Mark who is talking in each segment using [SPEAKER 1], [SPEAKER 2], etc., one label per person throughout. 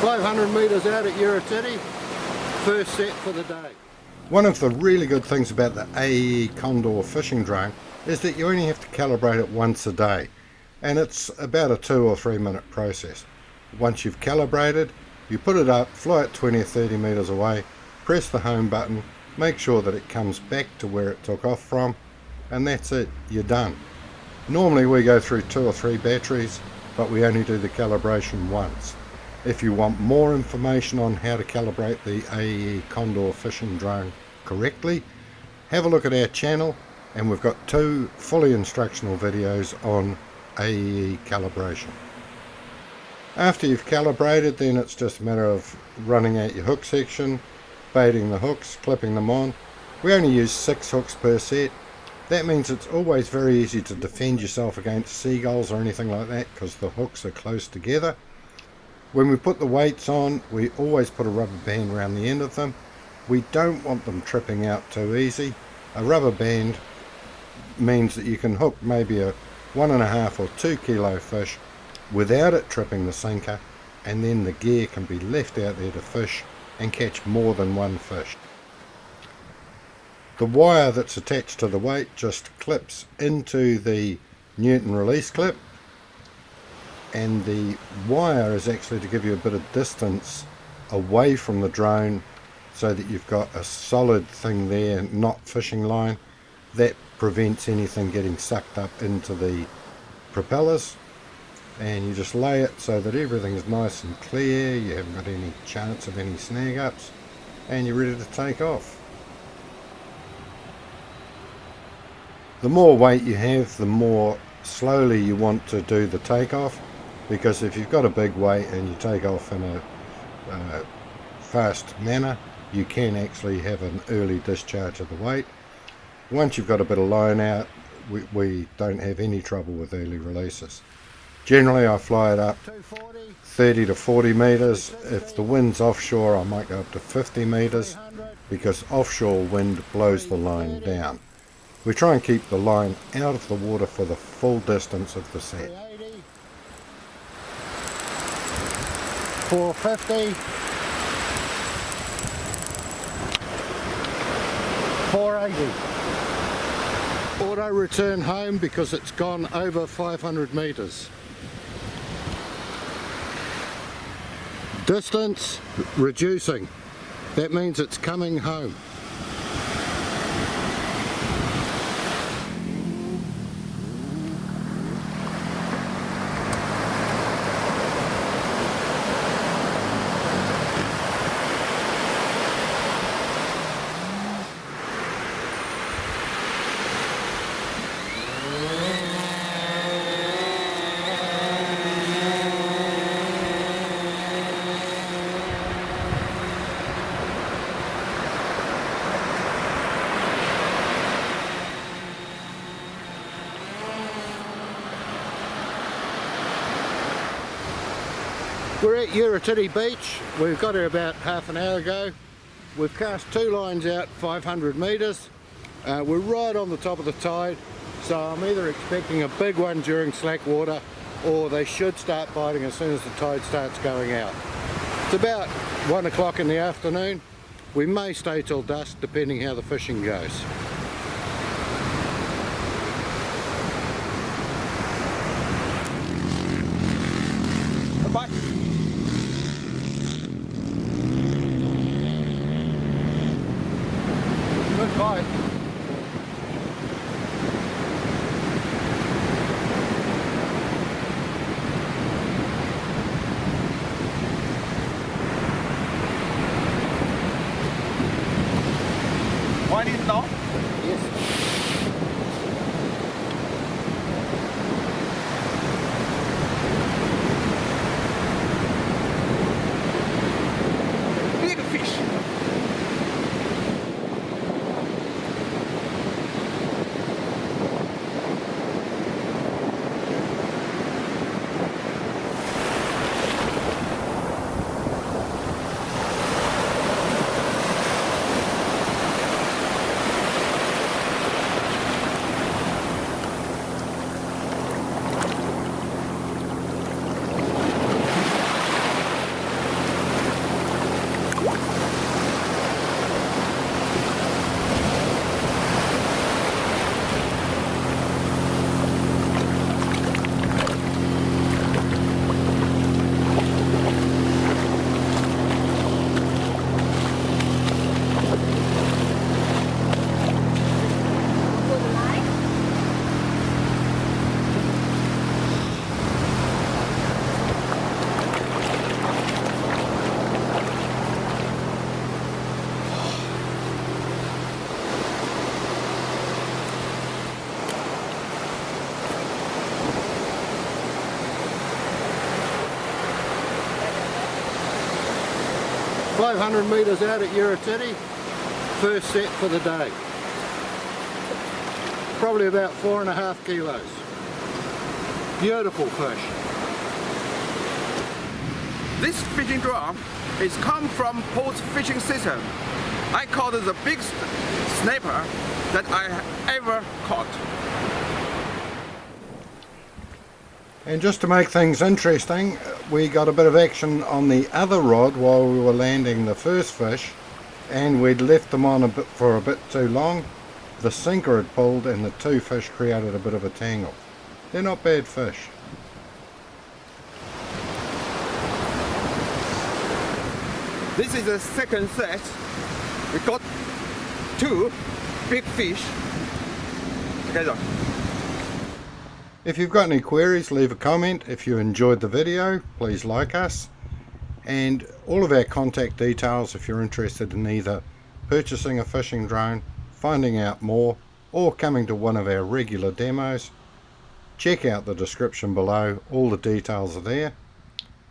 [SPEAKER 1] 500 metres out at Urititi, first set for the day.
[SPEAKER 2] One of the really good things about the AE Condor fishing drone is that you only have to calibrate it once a day, and it's about a 2 or 3 minute process. Once you've calibrated, you put it up, fly it 20 or 30 metres away, press the home button, make sure that it comes back to where it took off from, and that's it, you're done. Normally we go through 2 or 3 batteries, but we only do the calibration once. If you want more information on how to calibrate the AE Condor fishing drone correctly, have a look at our channel, and we've got 2 fully instructional videos on AE calibration. After you've calibrated, then it's just a matter of running out your hook section, baiting the hooks, clipping them on. We only use 6 hooks per set. That means it's always very easy to defend yourself against seagulls or anything like that, because the hooks are close together. When we put the weights on, we always put a rubber band around the end of them. We don't want them tripping out too easy. A rubber band means that you can hook maybe a 1.5 or 2 kilo fish without it tripping the sinker, and then the gear can be left out there to fish and catch more than one fish. The wire that's attached to the weight just clips into the Newton release clip, and the wire is actually to give you a bit of distance away from the drone so that you've got a solid thing there, not fishing line. That prevents anything getting sucked up into the propellers, and you just lay it so that everything is nice and clear, you haven't got any chance of any snag ups, and you're ready to take off. The more weight you have, the more slowly you want to do the takeoff, because if you've got a big weight and you take off in a fast manner, you can actually have an early discharge of the weight. Once you've got a bit of line out, we don't have any trouble with early releases. Generally I fly it up 30 to 40 metres. If the wind's offshore, I might go up to 50 metres, because offshore wind blows the line down. We try and keep the line out of the water for the full distance of the set.
[SPEAKER 1] 450, 480. Auto return home because it's gone over 500 metres. Distance reducing. That means it's coming home. We're at Urititi Beach. We've got here about half an hour ago. We've cast 2 lines out 500 metres. We're right on the top of the tide, so I'm either expecting a big one during slack water, or they should start biting as soon as the tide starts going out. It's about 1 o'clock in the afternoon. We may stay till dusk depending how the fishing goes. Bye. Goodbye.
[SPEAKER 3] Why did it stop?
[SPEAKER 1] 500 metres out at Yuratiti, first set for the day. Probably about 4.5 kilos. Beautiful fish.
[SPEAKER 3] This fishing drum is come from Port's fishing system. I caught the biggest snapper that I ever caught.
[SPEAKER 2] And just to make things interesting, we got a bit of action on the other rod while we were landing the first fish, and we'd left them on for a bit too long. The sinker had pulled and the two fish created a bit of a tangle. They're not bad fish.
[SPEAKER 3] This is the second set. We got 2 big fish together.
[SPEAKER 2] If you've got any queries, leave a comment. If you enjoyed the video, please like us. And all of our contact details if you're interested in either purchasing a fishing drone, finding out more, or coming to one of our regular demos. Check out the description below, all the details are there,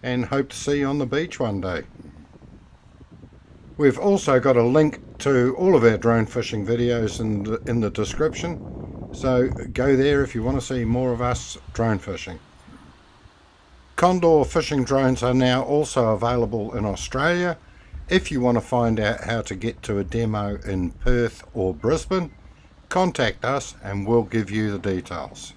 [SPEAKER 2] and hope to see you on the beach one day. We've also got a link to all of our drone fishing videos in the description, so go there if you want to see more of us drone fishing. Condor fishing drones are now also available in Australia. If you want to find out how to get to a demo in Perth or Brisbane, contact us and we'll give you the details.